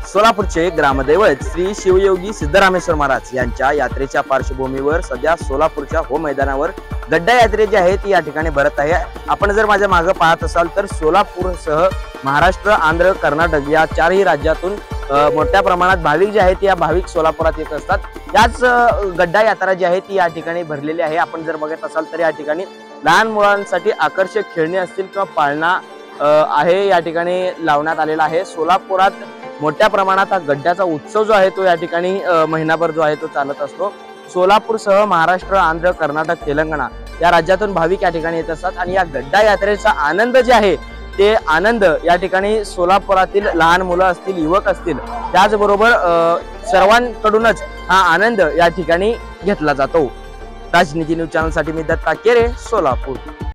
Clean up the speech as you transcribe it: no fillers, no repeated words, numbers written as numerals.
सोलापूरचे ग्रामदैवत श्री शिवयोगी सिद्धरामेश्वर महाराज यांच्या यात्रेच्या पार्श्वभूमीवर सध्या सोलापूरच्या हो मैदानावर गड्डा यात्रे जी आहे ती या ठिकाणी भरत आहे। आपण जर माझ्या मागे पाहत असाल तर सोलापूरसह महाराष्ट्र, आंध्र, कर्नाटक या चारही राज्यातून मोठ्या प्रमाणात भाविक जे आहेत या भाविक सोलापुरात येत असतात। याच गड्डा यात्रा जी आहे ती या ठिकाणी भरलेली आहे। आपण जर बघत असाल तर या ठिकाणी लहान मुलांसाठी आकर्षक खेळणी असतील किंवा पाळणा आहे या ठिकाणी लावण्यात आलेला आहे। सोलापुरात मोठ्या प्रमाणात हा गड्ड्याचा उत्सव जो आहे तो या ठिकाणी महिनाभर जो आहे तो चालत असतो। सोलापूरसह महाराष्ट्र, आंध्र, कर्नाटक, तेलंगणा या राज्यातून भाविक या ठिकाणी येत असतात आणि या गड्डा यात्रेचा आनंद जे आहे ते आनंद या ठिकाणी सोलापुरातील लहान मुलं असतील, युवक असतील, त्याचबरोबर सर्वांकडूनच हा आनंद या ठिकाणी घेतला जातो। राजनीती न्यूज चॅनल साठी मी दत्ता केरे, सोलापूर।